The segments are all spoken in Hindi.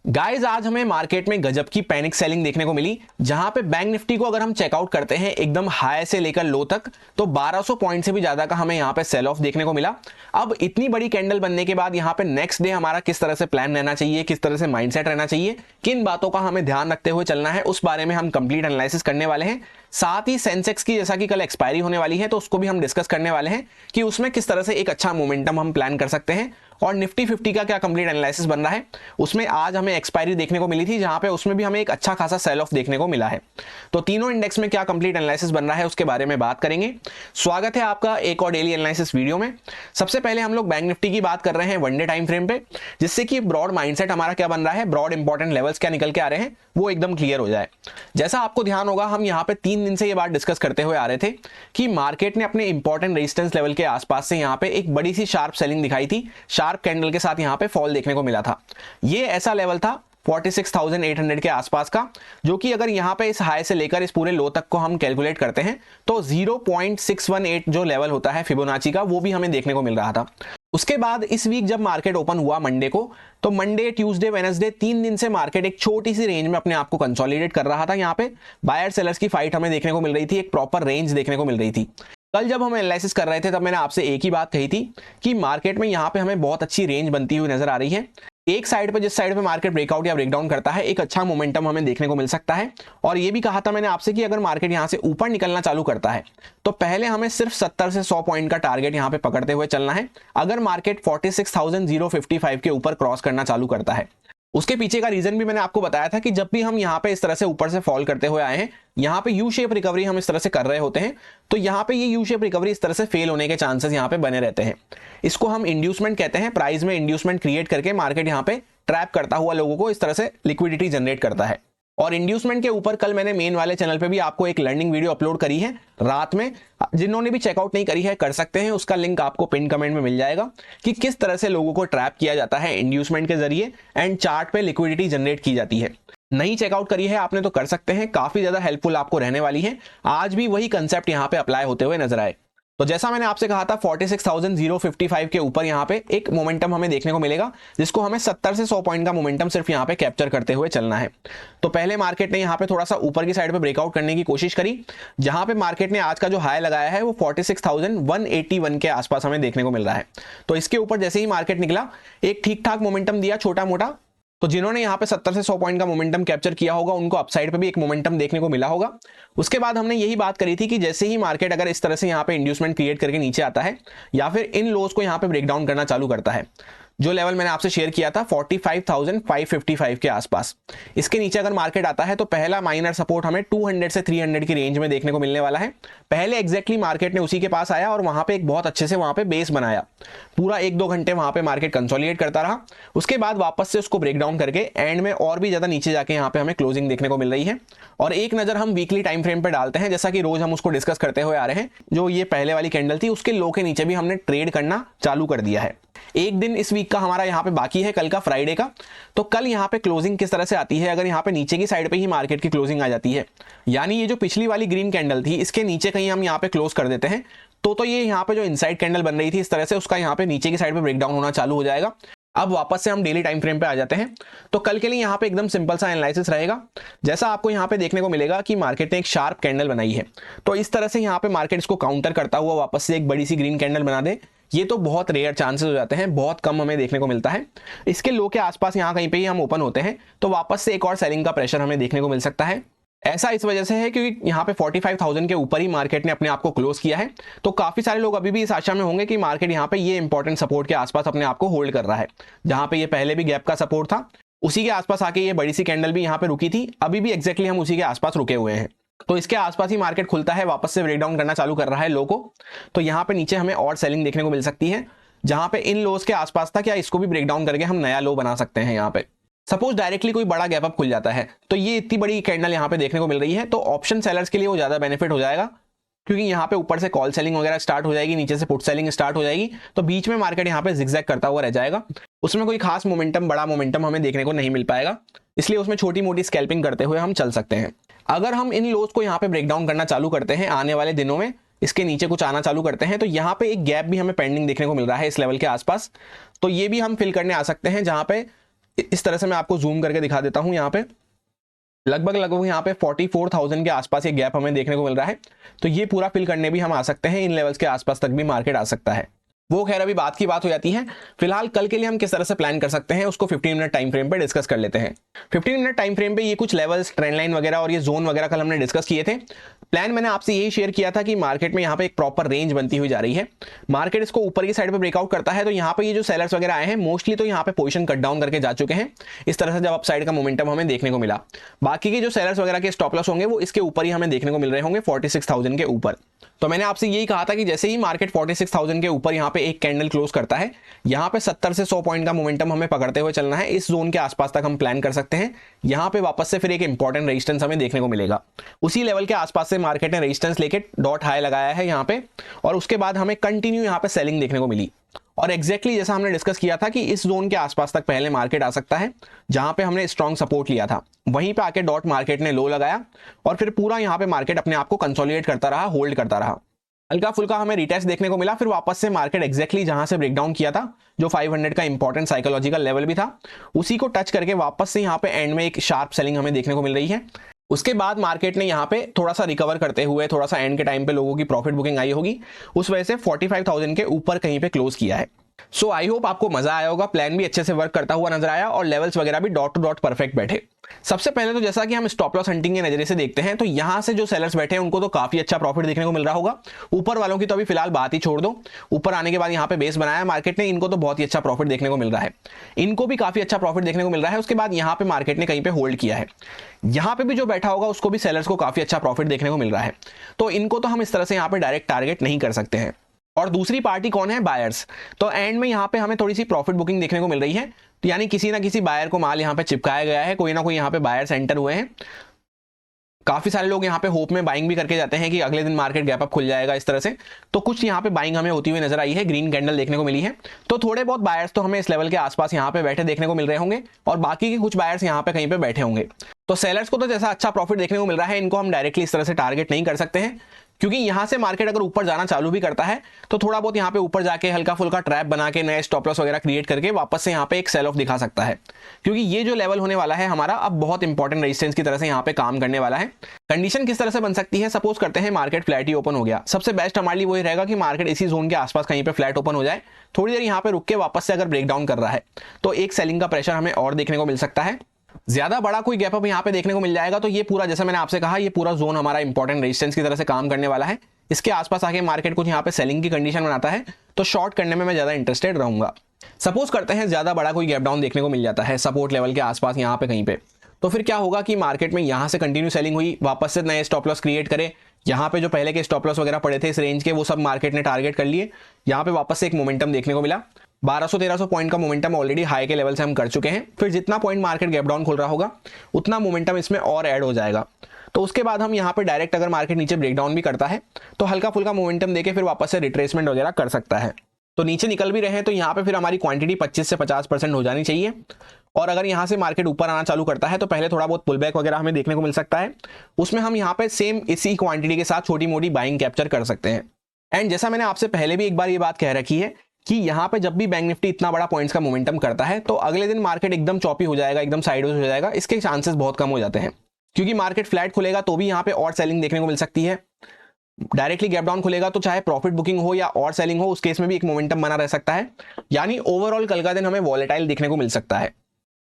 गाइस आज हमें मार्केट में गजब की पैनिक सेलिंग देखने को मिली, जहां पे बैंक निफ्टी को अगर हम चेकआउट करते हैं एकदम हाई से लेकर लो तक, तो 1200 पॉइंट से भी ज्यादा का हमें यहां पे सेल ऑफ देखने को मिला। अब इतनी बड़ी कैंडल बनने के बाद यहां पे नेक्स्ट डे हमारा किस तरह से प्लान रहना चाहिए, किस तरह से माइंडसेट रहना चाहिए, किन बातों का हमें ध्यान रखते हुए चलना है, उस बारे में हम कंप्लीट एनालिसिस करने वाले हैं। साथ ही सेंसेक्स की जैसा कि कल एक्सपायरी होने वाली है, तो उसको भी हम डिस्कस करने वाले हैं कि उसमें किस तरह से एक अच्छा मोमेंटम हम प्लान कर सकते हैं। और निफ्टी 50 का क्या कंप्लीट एनालिसिस बन रहा है, उसमें आज हमें एक्सपायरी देखने को मिली थी, जहां पे उसमें भी हमें एक अच्छा खासा सेल ऑफ देखने को मिला है। तो तीनों इंडेक्स में क्या कंप्लीट एनालिसिस बन रहा है उसके बारे में बात करेंगे। स्वागत है आपका एक और डेली एनालिसिस वीडियो में। सबसे पहले हम लोग बैंक निफ्टी की बात कर रहे हैं वन डे टाइम फ्रेम पे, जिससे कि ब्रॉड माइंडसेट हमारा क्या बन रहा है, ब्रॉड इंपॉर्टेंट लेवल्स क्या निकल के आ रहे हैं वो एकदम क्लियर हो जाए। जैसा आपको ध्यान होगा, हम यहाँ पे 3 दिन से ये बात डिस्कस करते हुए आ रहे थे कि मार्केट ने अपने इंपॉर्टेंट रेजिस्टेंस लेवल के आसपास से यहाँ पे एक बड़ी सी शार्प सेलिंग दिखाई थी, शार्प कैंडल के साथ यहाँ पे फॉल देखने को मिला था। ये ऐसा लेवल था 46,800 के आसपास का, जो कि अगर यहाँ पे इस हाई से लेकर इस पूरे लो तक को हम कैलकुलेट करते हैं तो 0.618 जो लेवल होता है फिबोनाची का, वो भी हमें देखने को मिल रहा था। उसके बाद इस वीक जब मार्केट ओपन हुआ मंडे को, तो मंडे, ट्यूसडे, वेडनेसडे 3 दिन से मार्केट एक छोटी सी रेंज में अपने आप को कंसोलिडेट कर रहा था। यहाँ पे बायर सेलर्स की फाइट हमें देखने को मिल रही थी, एक प्रॉपर रेंज देखने को मिल रही थी। कल जब हम एनालिसिस कर रहे थे तब मैंने आपसे एक ही बात कही थी कि मार्केट में यहाँ पे हमें बहुत अच्छी रेंज बनती हुई नजर आ रही है। एक साइड पे, जिस साइड पे मार्केट ब्रेकआउट या ब्रेकडाउन करता है, एक अच्छा मोमेंटम हमें देखने को मिल सकता है। और ये भी कहा था मैंने आपसे कि अगर मार्केट यहाँ से ऊपर निकलना चालू करता है तो पहले हमें सिर्फ 70 से 100 पॉइंट का टारगेट यहाँ पे पकड़ते हुए चलना है। अगर मार्केट 46,055 के ऊपर क्रॉस करना चालू करता है, उसके पीछे का रीजन भी मैंने आपको बताया था कि जब भी हम यहाँ पे इस तरह से ऊपर से फॉल करते हुए आए हैं, यहाँ पे यू शेप रिकवरी हम इस तरह से कर रहे होते हैं, तो यहाँ पे ये यू शेप रिकवरी इस तरह से फेल होने के चांसेस यहाँ पे बने रहते हैं। इसको हम इंड्यूसमेंट कहते हैं। प्राइस में इंड्यूसमेंट क्रिएट करके मार्केट यहाँ पे ट्रैप करता हुआ लोगों को इस तरह से लिक्विडिटी जनरेट करता है। और इंड्यूसमेंट के ऊपर कल मैंने मेन वाले चैनल पे भी आपको एक लर्निंग वीडियो अपलोड करी है रात में। जिन्होंने भी चेकआउट नहीं करी है कर सकते हैं, उसका लिंक आपको पिन कमेंट में मिल जाएगा कि किस तरह से लोगों को ट्रैप किया जाता है इंड्यूसमेंट के जरिए एंड चार्ट पे लिक्विडिटी जनरेट की जाती है। नहीं चेकआउट करी है आपने तो कर सकते हैं, काफी ज्यादा हेल्पफुल आपको रहने वाली है। आज भी वही कंसेप्ट यहाँ पे अप्लाई होते हुए नजर आए। तो जैसा मैंने आपसे कहा था 46,055 के ऊपर यहाँ पे एक मोमेंटम हमें देखने को मिलेगा, जिसको हमें 70 से 100 पॉइंट का मोमेंटम सिर्फ यहाँ पे कैप्चर करते हुए चलना है। तो पहले मार्केट ने यहाँ पे थोड़ा सा ऊपर की साइड पे ब्रेकआउट करने की कोशिश करी, जहां पे मार्केट ने आज का जो हाई लगाया है वो 46,181 के आसपास हमें देखने को मिल रहा है। तो इसके ऊपर जैसे ही मार्केट निकला, एक ठीक ठाक मोमेंटम दिया छोटा मोटा। तो जिन्होंने यहाँ पे 70 से 100 पॉइंट का मोमेंटम कैप्चर किया होगा, उनको अपसाइड पे भी एक मोमेंटम देखने को मिला होगा। उसके बाद हमने यही बात करी थी कि जैसे ही मार्केट अगर इस तरह से यहाँ पे इंड्यूसमेंट क्रिएट करके नीचे आता है या फिर इन लोज को यहाँ पे ब्रेक डाउन करना चालू करता है, जो लेवल मैंने आपसे शेयर किया था 45,555 के आसपास, इसके नीचे अगर मार्केट आता है तो पहला माइनर सपोर्ट हमें 200 से 300 की रेंज में देखने को मिलने वाला है। पहले एग्जैक्टली मार्केट ने उसी के पास आया और वहां पे एक बहुत अच्छे से वहां पे बेस बनाया, पूरा 1-2 घंटे वहां पे मार्केट कंसोलिडेट करता रहा। उसके बाद वापस से उसको ब्रेक डाउन करके एंड में और भी ज्यादा नीचे जाके यहाँ पे हमें क्लोजिंग देखने को मिल रही है। और एक नजर हम वीकली टाइम फ्रेम पे डालते हैं, जैसा कि रोज हम उसको डिस्कस करते हुए आ रहे हैं। जो ये पहले वाली कैंडल थी, उसके लो के नीचे भी हमने ट्रेड करना चालू कर दिया है। एक दिन इस वीक का हमारा यहाँ पे बाकी है, कल का फ्राइडे का। तो कल यहाँ पे क्लोजिंग किस तरह से आती है, अगर यहाँ पे नीचे की साइड पे ही मार्केट की क्लोजिंग आ जाती है, यानी ये जो पिछली वाली ग्रीन कैंडल थी इसके नीचे कहीं हम यहाँ पे क्लोज कर देते हैं, तो ये यहाँ पे जो इनसाइड कैंडल बन रही थी इस तरह से, उसका यहाँ पे नीचे की साइड पे ब्रेकडाउन होना चालू हो जाएगा। अब वापस से हम डेली टाइम फ्रेम पे आ जाते हैं। तो कल के लिए यहाँ पे एकदम सिंपल सा एनालिसिस रहेगा। जैसा आपको यहाँ पे देखने को मिलेगा कि मार्केट ने एक शार्प कैंडल बनाई है, तो इस तरह से यहाँ पे मार्केट इसको काउंटर करता हुआ वापस से एक बड़ी सी ग्रीन कैंडल बना दे, ये तो बहुत रेयर चांसेस हो जाते हैं, बहुत कम हमें देखने को मिलता है। इसके लो के आसपास यहाँ कहीं पे ही हम ओपन होते हैं तो वापस से एक और सेलिंग का प्रेशर हमें देखने को मिल सकता है। ऐसा इस वजह से है क्योंकि यहाँ पे 45,000 के ऊपर ही मार्केट ने अपने आप को क्लोज किया है। तो काफी सारे लोग अभी भी इस आशा में होंगे कि मार्केट यहाँ पे ये इंपॉर्टेंट सपोर्ट के आसपास अपने आप को होल्ड कर रहा है, जहां पे ये पहले भी गैप का सपोर्ट था, उसी के आसपास आके ये बड़ी सी कैंडल भी यहाँ पे रुकी थी। अभी भी एग्जैक्टली हम उसी के आसपास रुके हुए हैं। तो इसके आसपास ही मार्केट खुलता है, वापस से ब्रेकडाउन करना चालू कर रहा है लो को। तो यहाँ पे नीचे हमें और सेलिंग देखने को मिल सकती है, जहां पे इन लोज के आसपास था, क्या इसको भी ब्रेक डाउन करके हम नया लो बना सकते हैं। यहाँ पे सपोज डायरेक्टली कोई बड़ा गैप अप खुल जाता है, तो ये इतनी बड़ी कैंडल यहाँ पे देखने को मिल रही है, तो ऑप्शन सेलर्स के लिए वो ज्यादा बेनिफिट हो जाएगा, क्योंकि यहाँ पे ऊपर से कॉल सेलिंग वगैरह स्टार्ट हो जाएगी, नीचे से पुट सेलिंग स्टार्ट हो जाएगी, तो बीच में मार्केट यहाँ पे जिगजैग करता हुआ रह जाएगा। उसमें कोई खास मोमेंटम, बड़ा मोमेंटम हमें देखने को नहीं मिल पाएगा, इसलिए उसमें छोटी मोटी स्कैल्पिंग करते हुए हम चल सकते हैं। अगर हम इन लोज को यहाँ पे ब्रेक डाउन करना चालू करते हैं आने वाले दिनों में, इसके नीचे कुछ आना चालू करते हैं, तो यहाँ पे एक गैप भी हमें पेंडिंग देखने को मिल रहा है इस लेवल के आसपास, तो ये भी हम फिल करने आ सकते हैं, जहां पे इस तरह से मैं आपको जूम करके दिखा देता हूं। यहाँ पे लगभग यहाँ पे 44,000 के आसपास ये गैप हमें देखने को मिल रहा है। तो ये पूरा फिल करने भी हम आ सकते हैं, इन लेवल्स के आसपास तक भी मार्केट आ सकता है। वो खैर अभी बात की बात हो जाती है। फिलहाल कल के लिए हम किस तरह से प्लान कर सकते हैं उसको 15 मिनट टाइम फ्रेम पे डिस्कस कर लेते हैं। 15 मिनट टाइम फ्रेम पे ये कुछ लेवल्स, ट्रेंड लाइन वगैरह और ये जोन वगैरह कल हमने डिस्कस किए थे। प्लान मैंने आपसे यही शेयर किया था कि मार्केट में यहाँ पे एक प्रॉपर रेंज बनती हुई जा रही है। मार्केट इसको ऊपर की साइड पे ब्रेकआउट करता है तो यहाँ पे ये जो सेलर्स वगैरह आए हैं मोस्टली तो यहाँ पे पोजीशन कट डाउन करके जा चुके हैं। इस तरह से जब अप साइड का मोमेंटम हमें देखने को मिला, बाकी के जो सेलर्स वगैरह के स्टॉप लॉस होंगे वो इसके ऊपर ही हमें देखने को मिल रहे होंगे 46,000 के ऊपर। तो मैंने आपसे यही कहा था कि जैसे ही मार्केट 46,000 के ऊपर यहाँ पे एक कैंडल क्लोज करता है, यहाँ पे 70 से 100 पॉइंट का मोमेंटम हमें पकड़ते हुए चलना है। इस जोन के आसपास तक हम प्लान कर सकते हैं। यहाँ पे वापस से फिर एक इंपॉर्टेंट रेजिस्टेंस हमें देखने को मिलेगा। उसी लेवल के आसपास से मार्केट ने रेजिस्टेंस लेके डॉट हाई लगाया है यहाँ पे, और उसके बाद हमें कंटिन्यू यहाँ पे सेलिंग देखने को मिली। और एग्जैक्टली जैसा हमने डिस्कस किया था कि इस जोन के आसपास तक पहले मार्केट आ सकता है, जहां पे हमने स्ट्रॉन्ग सपोर्ट लिया था, वहीं पे आके डॉट मार्केट ने लो लगाया और फिर पूरा यहाँ पे मार्केट अपने आप को कंसोलिडेट करता रहा, होल्ड करता रहा। हल्का फुल्का हमें रिटेस्ट देखने को मिला, फिर वापस से मार्केट एग्जैक्टली जहां से ब्रेकडाउन किया था, जो 500 का इंपॉर्टेंट साइकोलॉजिकल लेवल भी था, उसी को टच करके वापस से यहाँ पे एंड में एक शार्प सेलिंग हमें देखने को मिल रही है। उसके बाद मार्केट ने यहाँ पे थोड़ा सा रिकवर करते हुए, थोड़ा सा एंड के टाइम पे लोगों की प्रॉफिट बुकिंग आई होगी, उस वजह से 45,000 के ऊपर कहीं पे क्लोज किया है। सो आई होप आपको मजा आया होगा, प्लान भी अच्छे से वर्क करता हुआ नजर आया और लेवल्स वगैरह भी डॉट टू डॉट परफेक्ट बैठे। सबसे पहले तो जैसा कि हम स्टॉप लॉस हंटिंग के नजरिए से देखते हैं तो यहां से जो सेलर्स बैठे हैं उनको तो काफी अच्छा प्रॉफिट देखने को मिल रहा होगा। ऊपर वालों की तो अभी फिलहाल बात ही छोड़ दो, ऊपर आने के बाद यहाँ पे बेस बनाया मार्केट ने, इनको तो बहुत ही अच्छा प्रॉफिट देखने को मिल रहा है, इनको भी काफी अच्छा प्रॉफिट देखने को मिल रहा है। उसके बाद यहाँ पे मार्केट ने कहीं पे होल्ड किया है, यहाँ पे भी जो बैठा होगा उसको भी सेलर्स को काफी अच्छा प्रॉफिट देखने को मिल रहा है। तो इनको तो हम इस तरह से यहाँ पे डायरेक्ट टारगेट नहीं कर सकते हैं। और दूसरी पार्टी कौन है? बायर्स। तो एंड में यहाँ पे हमें थोड़ी सी प्रॉफिट बुकिंग देखने को मिल रही है, तो यानी किसी ना किसी बायर को माल यहाँ पे चिपकाया गया है, कोई ना कोई यहाँ पे बायर्स एंटर हुए हैं। काफी सारे लोग यहाँ पे होप में बाइंग भी करके जाते हैं कि अगले दिन मार्केट गैप अप खुल जाएगा इस तरह से, तो कुछ यहाँ पे बाइंग हमें होती हुई नजर आई है, ग्रीन कैंडल देखने को मिली है। तो थोड़े बहुत बायर्स तो हमें इस लेवल के आसपास यहाँ पे बैठे देखने को मिल रहे होंगे और बाकी के कुछ बायर्स यहाँ पे कहीं पे बैठे होंगे। तो सेलर्स को तो जैसा अच्छा प्रॉफिट देखने को मिल रहा है, इनको हम डायरेक्टली इस तरह से टारगेट नहीं कर सकते हैं, क्योंकि यहां से मार्केट अगर ऊपर जाना चालू भी करता है तो थोड़ा बहुत यहां पे ऊपर जाके हल्का फुल्का ट्रैप बना के नए स्टॉप लॉस वगैरह क्रिएट करके वापस से यहां पे एक सेल ऑफ दिखा सकता है, क्योंकि ये जो लेवल होने वाला है हमारा अब बहुत इंपॉर्टेंट रेजिस्टेंस की तरह से यहां पे काम करने वाला है। कंडीशन किस तरह से बन सकती है? सपोज करते हैं मार्केट फ्लैट ही ओपन हो गया, सबसे बेस्ट हमारे लिए वही रहेगा कि मार्केट इसी जोन के आसपास कहीं पे फ्लैट ओपन हो जाए, थोड़ी देर यहां पे रुक के वापस से अगर ब्रेकडाउन कर रहा है तो एक सेलिंग का प्रेशर हमें और देखने को मिल सकता है। ज्यादा बड़ा कोई गैप अप यहाँ पे देखने को मिल जाएगा तो ये पूरा, जैसा मैंने आपसे कहा, ये पूरा जोन हमारा इंपॉर्टेंट रेजिस्टेंस की तरह से काम करने वाला है। इसके आसपास आके मार्केट कुछ यहाँ पे सेलिंग की कंडीशन बनाता है तो शॉर्ट करने में मैं ज्यादा इंटरेस्टेड रहूंगा। सपोज करते हैं ज्यादा बड़ा कोई गैप डाउन देखने को मिल जाता है सपोर्ट लेवल के आसपास यहाँ पे कहीं पे, तो फिर क्या होगा कि मार्केट में यहाँ से कंटिन्यू सेलिंग हुई, वापस से नए स्टॉप लॉस क्रिएट करे, यहाँ पे जो पहले के स्टॉप लॉस वगैरह पड़े थे इस रेंज के वो सब मार्केट ने टारगेट कर लिए, यहाँ पे वापस से एक मोमेंटम देखने को मिला, 1200-1300 पॉइंट का मोमेंटम ऑलरेडी हाई के लेवल से हम कर चुके हैं। फिर जितना पॉइंट मार्केट गैप डाउन खुल रहा होगा उतना मोमेंटम इसमें और ऐड हो जाएगा। तो उसके बाद हम यहाँ पे डायरेक्ट अगर मार्केट नीचे ब्रेकडाउन भी करता है तो हल्का फुल्का मोमेंटम देके फिर वापस से रिट्रेसमेंट वगैरह कर सकता है। तो नीचे निकल भी रहे हैं तो यहाँ पे फिर हमारी क्वांटिटी 25 से 50% हो जानी चाहिए। और अगर यहाँ से मार्केट ऊपर आना चालू करता है तो पहले थोड़ा बहुत पुल बैक वगैरह हमें देखने को मिल सकता है, उसमें हम यहाँ पे सेम इसी क्वांटिटी के साथ छोटी मोटी बाइंग कैप्चर कर सकते हैं। एंड जैसा मैंने आपसे पहले भी एक बार ये बात कह रखी है कि यहाँ पे जब भी बैंक निफ्टी इतना बड़ा पॉइंट्स का मोमेंटम करता है तो अगले दिन मार्केट एकदम चॉपी हो जाएगा, एकदम साइडवेज हो जाएगा, इसके चांसेस बहुत कम हो जाते हैं, क्योंकि मार्केट फ्लैट खुलेगा तो भी यहाँ पे और सेलिंग देखने को मिल सकती है, डायरेक्टली गैप डाउन खुलेगा तो चाहे प्रॉफिट बुकिंग हो या और सेलिंग हो उस केस में भी एक मोमेंटम बना रह सकता है। यानी ओवरऑल कल का दिन हमें वॉलेटाइल देखने को मिल सकता है,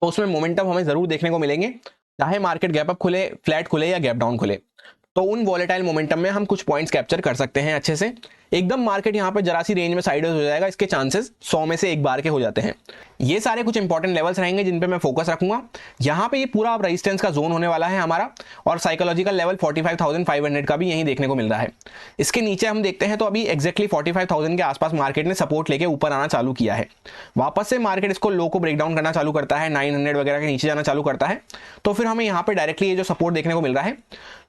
तो उसमें मोमेंटम हमें जरूर देखने को मिलेंगे, चाहे मार्केट गैप अप खुले, फ्लैट खुले या गैप डाउन खुले। तो उन वॉलेटाइल मोमेंटम में हम कुछ पॉइंट्स कैप्चर कर सकते हैं अच्छे से। एकदम मार्केट यहाँ पे जरा सी रेंज में साइडवेज हो जाएगा, इसके चांसेस 100 में से एक बार के हो जाते हैं। ये सारे कुछ इंपॉर्टेंट लेवल्स रहेंगे जिन पे मैं फोकस रखूंगा। यहाँ पे ये पूरा अब रेजिस्टेंस का जोन होने वाला है हमारा, और साइकोलॉजिकल लेवल 45,500 का भी यहीं देखने को मिल रहा है। इसके नीचे हम देखते हैं तो अभी एक्जैक्टली 45,000 के आसपास मार्केट ने सपोर्ट लेके ऊपर आना चालू किया है। वापस से मार्केट इसको लो को ब्रेकडाउन करना चालू करता है, 900 वगैरह के नीचे जाना चालू करता है, तो फिर हमें यहाँ पे डायरेक्टली ये जो सपोर्ट देखने को मिल रहा है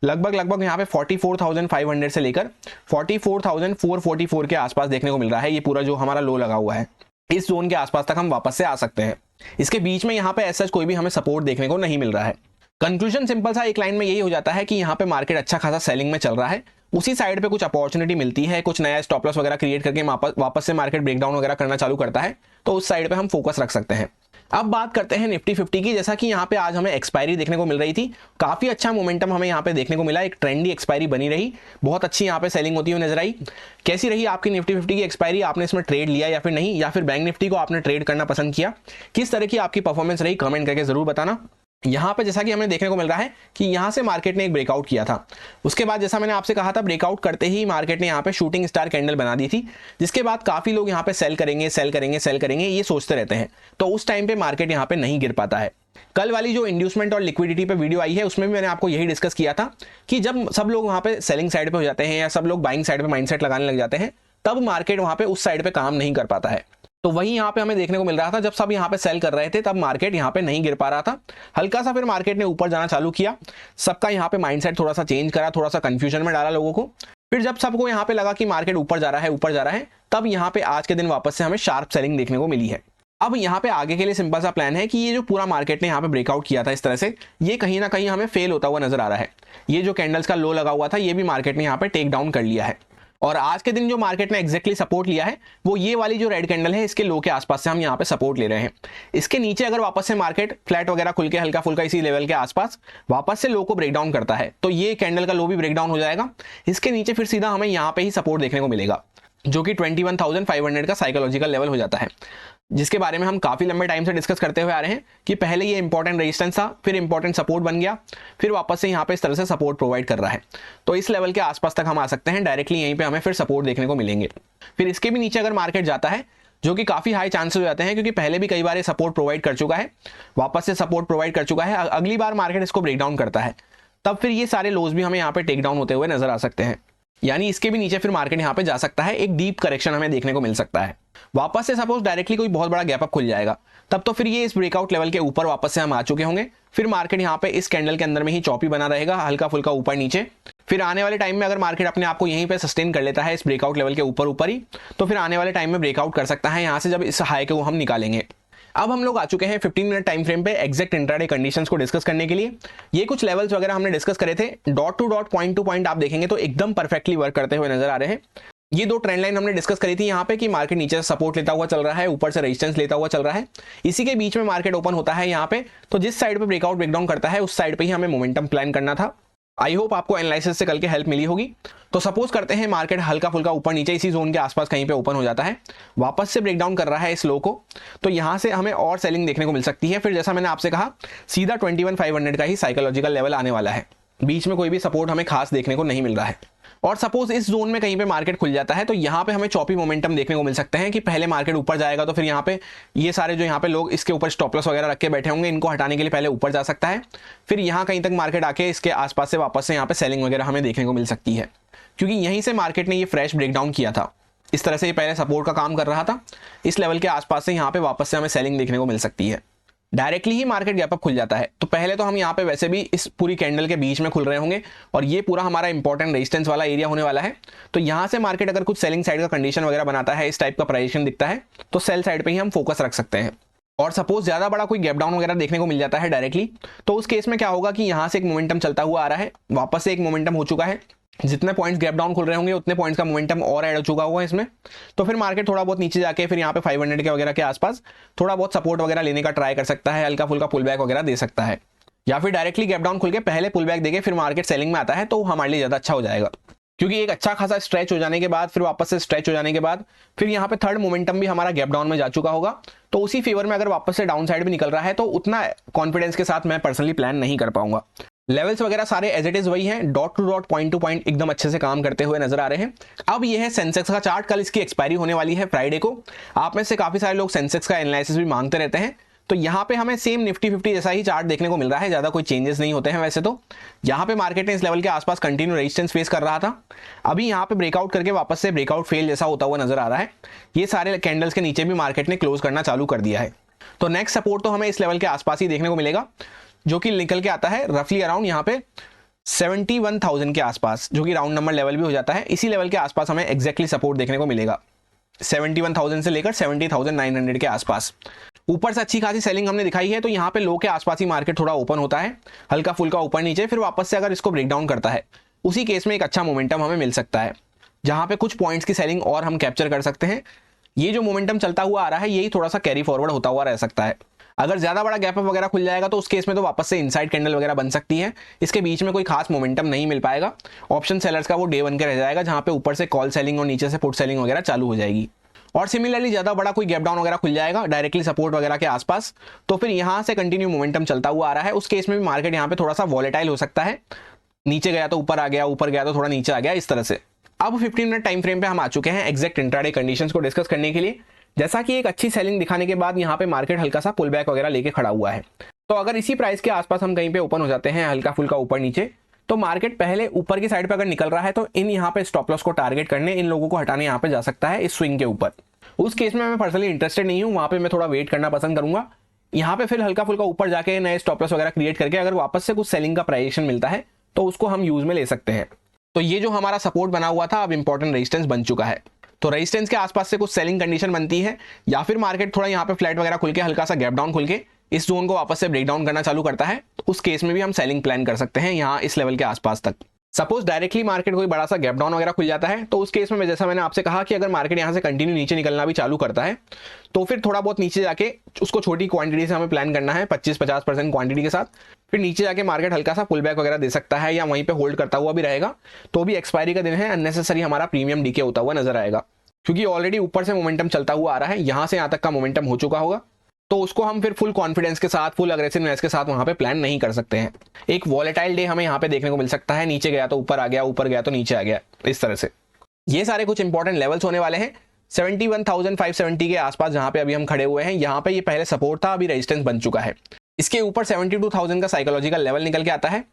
लगभग यहाँ पे 44,500 से लेकर 44,444 के आसपास देखने को मिल रहा है। ये पूरा जो हमारा लो लगा हुआ है इस जोन के आसपास तक हम वापस से आ सकते हैं। इसके बीच में यहाँ पे ऐसा कोई भी हमें सपोर्ट देखने को नहीं मिल रहा है। कंक्लूजन सिंपल सा एक लाइन में यही हो जाता है कि यहाँ पे मार्केट अच्छा खासा सेलिंग में चल रहा है, उसी साइड पे कुछ अपॉर्चुनिटी मिलती है, कुछ नया स्टॉप लॉस वगैरह क्रिएट करके वापस से मार्केट ब्रेकडाउन वगैरह करना चालू करता है, तो उस साइड पे हम फोकस रख सकते हैं। अब बात करते हैं निफ्टी 50 की। जैसा कि यहाँ पे आज हमें एक्सपायरी देखने को मिल रही थी, काफी अच्छा मोमेंटम हमें यहाँ पे देखने को मिला, एक ट्रेंडी एक्सपायरी बनी रही, बहुत अच्छी यहाँ पे सेलिंग होती हुई नजर आई। कैसी रही आपकी निफ्टी 50 की एक्सपायरी, आपने इसमें ट्रेड लिया या फिर नहीं, या फिर बैंक निफ्टी को आपने ट्रेड करना पसंद किया, किस तरह की आपकी परफॉर्मेंस रही, कमेंट करके जरूर बताना। यहाँ पे जैसा कि हमें देखने को मिल रहा है कि यहाँ से मार्केट ने एक ब्रेकआउट किया था, उसके बाद जैसा मैंने आपसे कहा था ब्रेकआउट करते ही मार्केट ने यहाँ पे शूटिंग स्टार कैंडल बना दी थी, जिसके बाद काफी लोग यहाँ पे सेल करेंगे सेल करेंगे सेल करेंगे ये सोचते रहते हैं, तो उस टाइम पे मार्केट यहाँ पे नहीं गिर पाता है। कल वाली जो इंड्यूसमेंट और लिक्विडिटी पे वीडियो आई है उसमें भी मैंने आपको यही डिस्कस किया था कि जब सब लोग वहाँ पे सेलिंग साइड पे हो जाते हैं या सब लोग बाइंग साइड पे माइंडसेट लगाने लग जाते हैं, तब मार्केट वहाँ पे उस साइड पे काम नहीं कर पाता है। तो वही यहाँ पे हमें देखने को मिल रहा था, जब सब यहाँ पे सेल कर रहे थे तब मार्केट यहाँ पे नहीं गिर पा रहा था, हल्का सा फिर मार्केट ने ऊपर जाना चालू किया, सबका यहाँ पे माइंडसेट थोड़ा सा चेंज करा, थोड़ा सा कंफ्यूजन में डाला लोगों को। फिर जब सबको यहाँ पे लगा कि मार्केट ऊपर जा रहा है ऊपर जा रहा है, तब यहाँ पे आज के दिन वापस से हमें शार्प सेलिंग देखने को मिली है। अब यहाँ पे आगे के लिए सिंपल सा प्लान है कि ये जो पूरा मार्केट ने यहाँ पे ब्रेकआउट किया था इस तरह से, ये कहीं ना कहीं हमें फेल होता हुआ नजर आ रहा है। ये जो कैंडल्स का लो लगा हुआ था ये भी मार्केट ने यहाँ पे टेक डाउन कर लिया है, और आज के दिन जो मार्केट ने एग्जैक्टली सपोर्ट लिया है वो ये वाली जो रेड कैंडल है इसके लो के आसपास से हम यहाँ पे सपोर्ट ले रहे हैं। इसके नीचे अगर वापस से मार्केट फ्लैट वगैरह खुल के हल्का फुल्का इसी लेवल के आसपास वापस से लो को ब्रेक डाउन करता है, तो ये कैंडल का लो भी ब्रेक डाउन हो जाएगा। इसके नीचे फिर सीधा हमें यहाँ पे ही सपोर्ट देखने को मिलेगा, जो कि 21,500 का साइकोलॉजिकल लेवल हो जाता है, जिसके बारे में हम काफी लंबे टाइम से डिस्कस करते हुए आ रहे हैं कि पहले ये इंपॉर्टेंट रेजिस्टेंस था, फिर इंपॉर्टेंट सपोर्ट बन गया, फिर वापस से यहाँ पे इस तरह से सपोर्ट प्रोवाइड कर रहा है। तो इस लेवल के आसपास तक हम आ सकते हैं, डायरेक्टली यहीं पे हमें फिर सपोर्ट देखने को मिलेंगे। फिर इसके भी नीचे अगर मार्केट जाता है, जो कि काफी हाई चांसेस हो जाते हैं क्योंकि पहले भी कई बार ये सपोर्ट प्रोवाइड कर चुका है, वापस से सपोर्ट प्रोवाइड कर चुका है, अगली बार मार्केट इसको ब्रेक डाउन करता है, तब फिर ये सारे लोज भी हमें यहाँ पे टेक डाउन होते हुए नजर आ सकते हैं। यानी इसके भी नीचे फिर मार्केट यहाँ पे जा सकता है, एक डीप करेक्शन हमें देखने को मिल सकता है। वापस से सपोज डायरेक्टली कोई बहुत बड़ा गैप अप खुल जाएगा, तब तो फिर ये इस ब्रेकआउट लेवल के ऊपर वापस से हम आ चुके होंगे, फिर मार्केट यहाँ पे इस कैंडल के अंदर में ही चौपी बना रहेगा, हल्का फुल्का ऊपर नीचे। फिर आने वाले टाइम में अगर मार्केट अपने आप को यहीं पे सस्टेन कर लेता है इस ब्रेकआउट लेवल के ऊपर ऊपर ही, तो फिर आने वाले टाइम में ब्रेकआउट कर सकता है यहाँ से, जब इस हाई को हम निकालेंगे। अब हम लोग आ चुके हैं 15 मिनट टाइम फ्रेम पे एग्जैक्ट इंट्राडे कंडीशंस को डिस्कस करने के लिए। ये कुछ लेवल्स वगैरह हमने डिस्कस करे थे, dot to dot point two point आप देखेंगे तो एकदम परफेक्टली वर्क करते हुए नजर आ रहे हैं। ये दो ट्रेंड लाइन हमने डिस्कस करी थी यहाँ पे कि मार्केट नीचे से सपोर्ट लेता हुआ चल रहा है, ऊपर से रेजिस्टेंस लेता हुआ चल रहा है, इसी के बीच में मार्केट ओपन होता है यहाँ पे, तो जिस साइड पे ब्रेकआउट ब्रेकडाउन करता है उस साइड पे ही हमें मोमेंटम प्लान करना था। आई होप आपको एनालिसिस से कल के हेल्प मिली होगी। तो सपोज करते हैं मार्केट हल्का फुल्का ऊपर नीचे इसी जोन के आसपास कहीं पे ओपन हो जाता है, वापस से ब्रेकडाउन कर रहा है इस लो को, तो यहां से हमें और सेलिंग देखने को मिल सकती है। फिर जैसा मैंने आपसे कहा सीधा 21,500 का ही साइकोलॉजिकल लेवल आने वाला है, बीच में कोई भी सपोर्ट हमें खास देखने को नहीं मिल रहा है। और सपोज इस जोन में कहीं पे मार्केट खुल जाता है तो यहाँ पे हमें चौपी मोमेंटम देखने को मिल सकते हैं कि पहले मार्केट ऊपर जाएगा तो फिर यहाँ पे ये सारे जो यहाँ पे लोग इसके ऊपर स्टॉप लॉस वगैरह रख के बैठे होंगे, इनको हटाने के लिए पहले ऊपर जा सकता है, फिर यहाँ कहीं तक मार्केट आके इसके आसपास से वापस से यहाँ पे सेलिंग वगैरह हमें देखने को मिल सकती है, क्योंकि यहीं से मार्केट ने ये फ्रेश ब्रेकडाउन किया था। इस तरह से ये पहले सपोर्ट का काम कर रहा था, इस लेवल के आसपास से यहाँ पे वापस से हमें सेलिंग देखने को मिल सकती है, डायरेक्टली ही मार्केट गैप अप खुल जाता है। तो पहले तो हम यहाँ पे वैसे भी इस पूरी कैंडल के बीच में खुल रहे होंगे और ये पूरा हमारा इंपॉर्टेंट रेजिस्टेंस वाला एरिया होने वाला है, तो यहाँ से मार्केट अगर कुछ सेलिंग साइड का कंडीशन वगैरह बनाता है, इस टाइप का प्राइजेशन दिखता है, तो सेल साइड पे ही हम फोकस रख सकते हैं। और सपोज ज्यादा बड़ा कोई गैप डाउन वगैरह देखने को मिल जाता है डायरेक्टली, तो उस केस में क्या होगा कि यहाँ से एक मोमेंटम चलता हुआ आ रहा है, वापस से एक मोमेंटम हो चुका है, जितने पॉइंट्स गैप डाउन खुल रहे होंगे उतने पॉइंट्स का मोमेंटम और ऐड हो चुका होगा इसमें, तो फिर मार्केट थोड़ा बहुत नीचे जाके फिर यहाँ पे 500 के वगैरह के आसपास थोड़ा बहुत सपोर्ट वगैरह लेने का ट्राई कर सकता है, हल्का फुल्का पुल बैक वगैरह दे सकता है, या फिर डायरेक्टली गैप डाउन खुल के पहले पुल बैक देके फिर मार्केट सेलिंग में आता है, तो हमारे लिए ज्यादा अच्छा हो जाएगा। क्योंकि एक अच्छा खासा स्ट्रेच हो जाने के बाद फिर वापस से स्ट्रेच हो जाने के बाद फिर यहाँ पे थर्ड मोमेंटम भी हमारा गैप डाउन में जा चुका होगा, तो उसी फेवर में अगर वापस से डाउन साइड भी निकल रहा है तो उतना कॉन्फिडेंस के साथ मैं पर्सनली प्लान नहीं कर पाऊंगा। लेवल्स वगैरह सारे एज इट इज वही हैं, dot to dot point two point एकदम अच्छे से काम करते हुए नजर आ रहे हैं। अब ये है सेंसेक्स का चार्ट, कल इसकी एक्सपायरी होने वाली है फ्राइडे को। आप में से काफी सारे लोग सेंसेक्स का एनालिसिस भी मांगते रहते हैं, तो यहाँ पे हमें सेम निफ्टी 50 जैसा ही चार्ट देखने को मिल रहा है, ज्यादा कोई चेंजेस नहीं होते हैं वैसे तो। यहाँ पे मार्केट ने इस लेवल के आसपास कंटिन्यू रेजिस्टेंस फेस कर रहा था, अभी यहाँ पे ब्रेकआउट करके वापस से ब्रेकआउट फेल जैसा होता हुआ नजर आ रहा है। ये सारे कैंडल्स के नीचे भी मार्केट ने क्लोज करना चालू कर दिया है, तो नेक्स्ट सपोर्ट तो हमें इस लेवल के आसपास ही देखने को मिलेगा, जो कि निकल के आता है रफली अराउंड यहाँ पे 71,000 के आसपास, जो कि राउंड नंबर लेवल भी हो जाता है। इसी लेवल के आसपास हमें एग्जैक्टली सपोर्ट देखने को मिलेगा, 71,000 से लेकर 70,900 के आसपास। ऊपर से अच्छी खासी सेलिंग हमने दिखाई है, तो यहाँ पे लो के आसपास ही मार्केट थोड़ा ओपन होता है, हल्का फुल्का ऊपर नीचे, फिर वापस से अगर इसको ब्रेक डाउन करता है, उसी केस में एक अच्छा मोमेंटम हमें मिल सकता है, जहां पे कुछ पॉइंट्स की सेलिंग और हम कैप्चर कर सकते हैं। ये जो मोमेंटम चलता हुआ आ रहा है यही थोड़ा सा कैरी फॉरवर्ड होता हुआ रह सकता है। अगर ज्यादा बड़ा गैप अप वगैरह खुल जाएगा तो उस केस में तो वापस से इनसाइड कैंडल वगैरह बन सकती है, इसके बीच में कोई खास मोमेंटम नहीं मिल पाएगा। ऑप्शन सेलर्स का वो डे वन के रह जाएगा जहां पे ऊपर से कॉल सेलिंग और नीचे से पुट सेलिंग वगैरह चालू हो जाएगी। और सिमिलरली ज्यादा बड़ा कोई गैप डाउन वगैरह खुल जाएगा डायरेक्टली सपोर्ट वगैरह के आसपास, तो फिर यहां से कंटिन्यू मोमेंटम चलता हुआ आ रहा है, उस केस में भी मार्केट यहाँ पे थोड़ा सा वॉलेटाइल हो सकता है, नीचे गया तो ऊपर आ गया, ऊपर गया तो थोड़ा नीचे आ गया, इस तरह से। अब 15 मिनट टाइम फ्रेम पे हम आ चुके हैं एग्जैक्ट इंट्राडे कंडीशंस को डिस्कस करने के लिए। जैसा कि एक अच्छी सेलिंग दिखाने के बाद यहाँ पे मार्केट हल्का सा पुल बैक वगैरह लेके खड़ा हुआ है, तो अगर इसी प्राइस के आसपास हम कहीं पे ओपन हो जाते हैं हल्का फुल्का ऊपर नीचे, तो मार्केट पहले ऊपर की साइड पे अगर निकल रहा है तो इन यहाँ पे स्टॉप लॉस को टारगेट करने, इन लोगों को हटाने यहाँ पे जा सकता है इस स्विंग के ऊपर। उस केस में मैं पर्सनली इंटरेस्टेड नहीं हूँ, वहां पे मैं थोड़ा वेट करना पसंद करूंगा। यहाँ पे फिर हल्का फुल्का ऊपर जाके नए स्टॉप लॉस वगैरह क्रिएट करके अगर वापस से कुछ सेलिंग का प्राइजेशन मिलता है तो उसको हम यूज में ले सकते हैं। तो ये जो हमारा सपोर्ट बना हुआ था अब इंपॉर्टेंट रेजिस्टेंस बन चुका है, तो रेजिस्टेंस के आसपास से कुछ सेलिंग कंडीशन बनती है, या फिर मार्केट थोड़ा यहाँ पे फ्लैट वगैरह खुल के हल्का सा गैप डाउन खुल के इस जोन को वापस से ब्रेक डाउन करना चालू करता है, तो उस केस में भी हम सेलिंग प्लान कर सकते हैं यहाँ इस लेवल के आसपास तक। सपोज डायरेक्टली मार्केट कोई बड़ा सा गैप डाउन वगैरह खुल जाता है, तो उस केस में जैसा मैंने आपसे कहा कि अगर मार्केट यहाँ से कंटिन्यू नीचे निकलना भी चालू करता है तो फिर थोड़ा बहुत नीचे जाके उसको छोटी क्वांटिटी से हमें प्लान करना है 25-50% क्वांटिटी के साथ, फिर नीचे जाके मार्केट हल्का सा पुल बैक वगैरह दे सकता है या वहीं पे होल्ड करता हुआ भी रहेगा, तो भी एक्सपायरी का दिन है, अननेसेसरी हमारा प्रीमियम डीके होता हुआ नजर आएगा, क्योंकि ऑलरेडी ऊपर से मोमेंटम चलता हुआ आ रहा है, यहाँ से यहाँ तक का मोमेंटम हो चुका होगा, तो उसको हम फिर फुल कॉन्फिडेंस के साथ फुल अग्रेसिवनेस के साथ वहां पे प्लान नहीं कर सकते हैं। एक वॉलेटाइल डे हमें यहाँ पे देखने को मिल सकता है, नीचे गया तो ऊपर आ गया, ऊपर गया तो नीचे आ गया, इस तरह से। ये सारे कुछ इंपॉर्टेंट लेवल्स होने वाले हैं 71,570 के आसपास जहां पे अभी हम खड़े हुए हैं, यहाँ पे ये पहले सपोर्ट था, अभी रेजिस्टेंस बन चुका है। इसके ऊपर 72,000 का साइकोलॉजिकल लेवल निकल के आता है।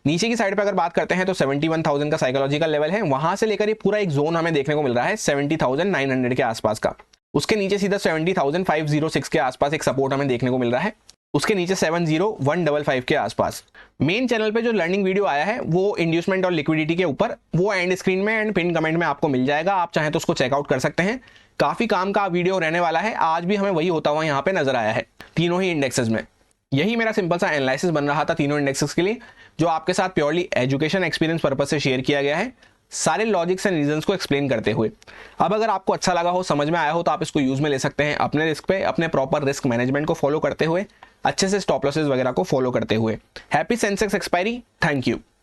नीचे की साइड पे अगर बात करते हैं तो 71,000 का साइकोलॉजिकल लेवल है, वहां से लेकर ये पूरा एक जोन हमें देखने को मिल रहा है 70,900 के आसपास का। उसके नीचे सीधा 70,506 के आसपास एक सपोर्ट हमें देखने को मिल रहा है, उसके नीचे 70,155 के आसपास। मेन चैनल पे जो लर्निंग वीडियो आया है वो इंड्यूसमेंट और लिक्विडिटी के ऊपर, वो एंड स्क्रीन में एंड पिन कमेंट में आपको मिल जाएगा, आप चाहें तो उसको चेकआउट कर सकते हैं। काफी काम का वीडियो रहने वाला है, आज भी हमें वही होता हुआ यहाँ पे नजर आया है तीनों ही इंडेक्सेस में। यही मेरा सिंपल सा एनालिसिस बन रहा था तीनों इंडेक्सेस के लिए, जो आपके साथ प्योरली एजुकेशन एक्सपीरियंस पर्पज से शेयर किया गया है, सारे लॉजिक्स एंड रीजंस को एक्सप्लेन करते हुए। अब अगर आपको अच्छा लगा हो, समझ में आया हो, तो आप इसको यूज में ले सकते हैं अपने रिस्क पे, अपने प्रॉपर रिस्क मैनेजमेंट को फॉलो करते हुए, अच्छे से स्टॉप लॉसेस वगैरह को फॉलो करते हुए। Happy Sensex expiry, thank you.